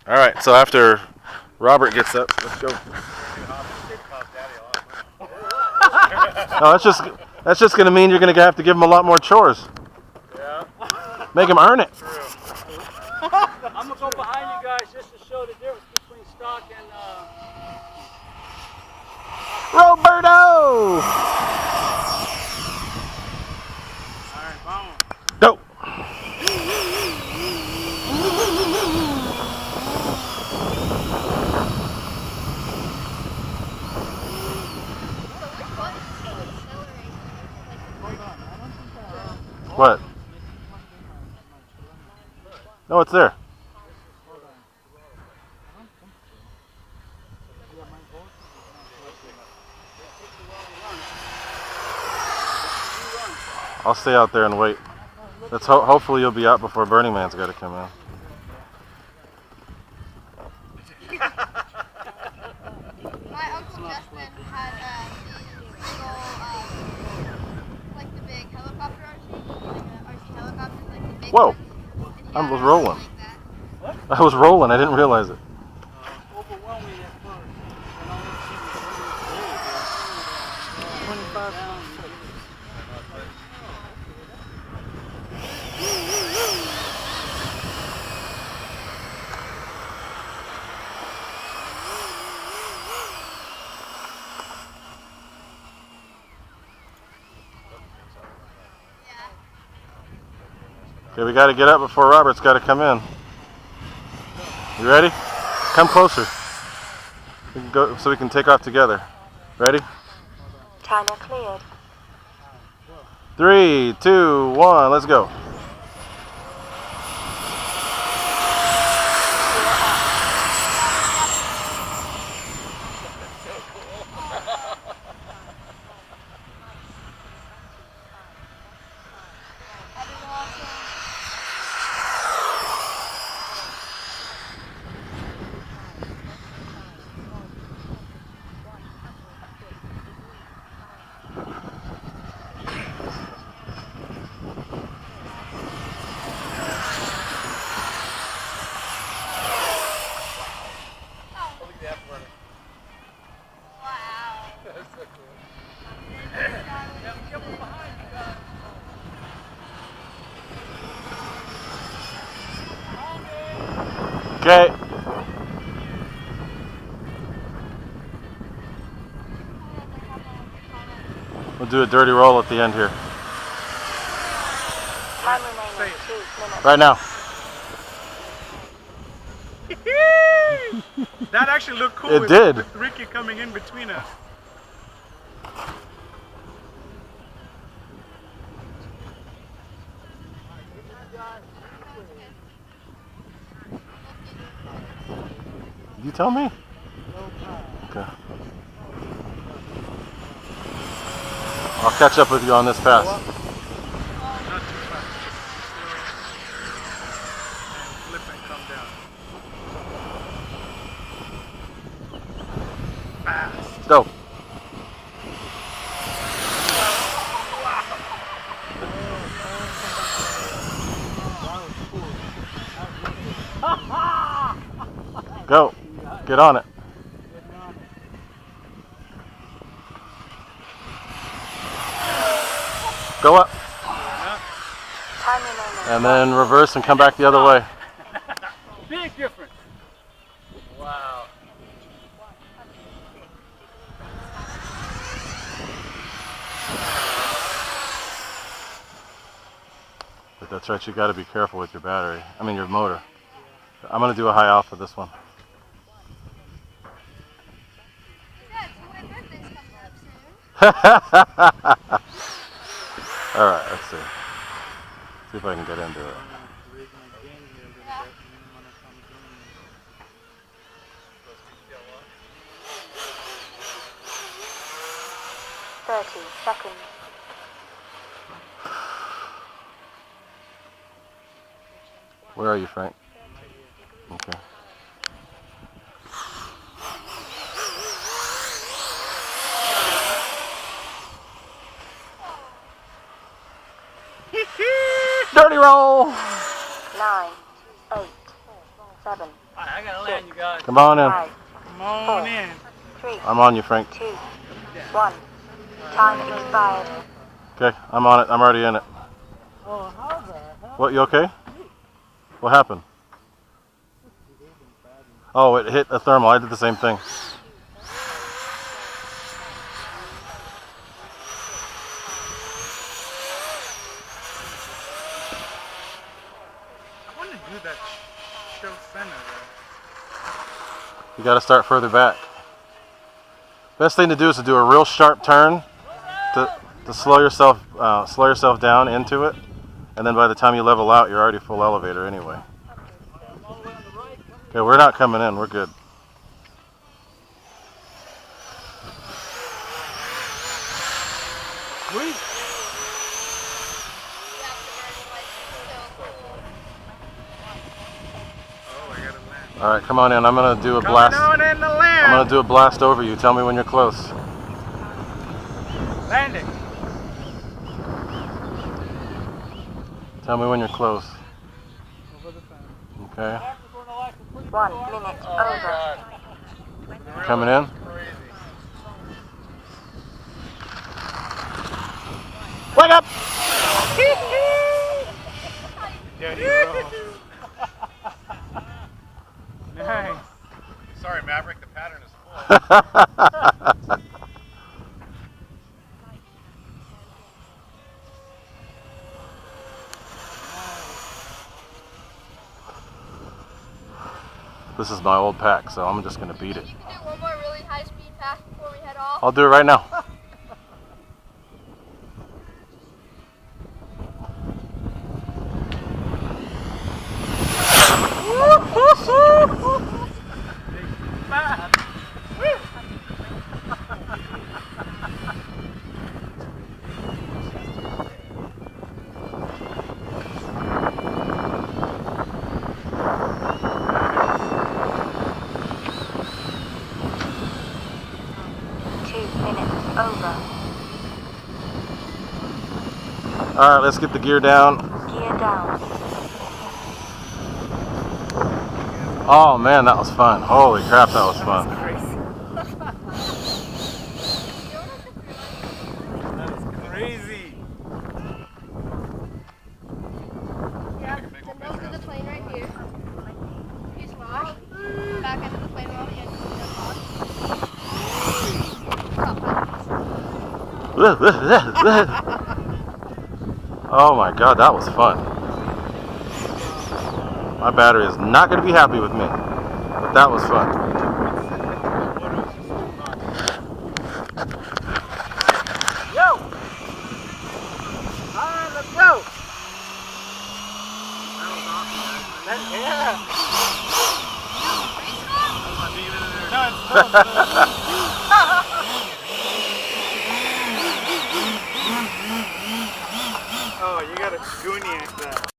All right, so after Robert gets up, let's go. No, that's just gonna mean you're gonna have to give him a lot more chores. Yeah. Make him earn it. True. I'm gonna go behind you guys just to show the difference between stock and. Roberto! All right, vamos. Go. What? No, it's there. I'll stay out there and wait. Let's hopefully you'll be out before Burning Man's got to come in. My Uncle Justin had like the big helicopter RC, like RC helicopters, like the big Whoa! ones. I was rolling. Like that. What? I was rolling. I didn't realize it. Overwhelming at first. And all of a sudden, 25 pounds. Okay, we got to get up before Robert's got to come in. You ready? Come closer. We can go so we can take off together. Ready? Timer cleared. 3, 2, 1, let's go. Okay. We'll do a dirty roll at the end here. Time remaining 2 minutes. Right now. That actually looked cool. It did. With Ricky coming in between us. You tell me. Okay. I'll catch up with you on this pass. Not too fast. And flip and come down. Fast. Go. Go. Get on it. Go up. Time remaining. And then reverse and come back the other way. Big difference. Wow. But that's right, you got to be careful with your battery. I mean your motor. I'm going to do a high alpha this one. Dad, so my birthday's coming up soon. All right, let's see. See if I can get into it. Yeah. 30 seconds. Where are you, Frank? Okay. Dirty roll! 9, 8, 7, I I gotta land, you guys. Come on in. 5, Come on in. 3, I'm on you, Frank. 2, 1. Time expired. Okay, I'm on it. I'm already in it. Oh, how the hell? What, you okay? What happened? Oh, it hit a thermal. I did the same thing. I want to do that show center though. You got to start further back. Best thing to do is to do a real sharp turn to slow yourself down into it, and then by the time you level out, you're already full elevator anyway. Okay, we're not coming in. We're good. Sweet. Oh, I gotta land. All right, come on in. I'm gonna do a blast. Coming on in the land. I'm gonna do a blast over you. Tell me when you're close. Landing. Tell me when you're close. Okay. 1 minute over. Coming in. Wake up! Dirty roll. Nice. Sorry, Maverick, the pattern is full. This is my old pack, so I'm just gonna beat it. You can do one more really high speed pass before we head off. I'll do it right now. Over. All right, let's get the gear down. Gear down. Oh man, that was fun. Holy crap, that was fun. Crazy. Yeah, the nose of the plane right here. Fuselage. Back end of the plane roll. Yeah, Oh my god, that was fun. My battery is not going to be happy with me, but that was fun. Yo! Alright, let's go! Yeah! Oh, you got a Goonie like that.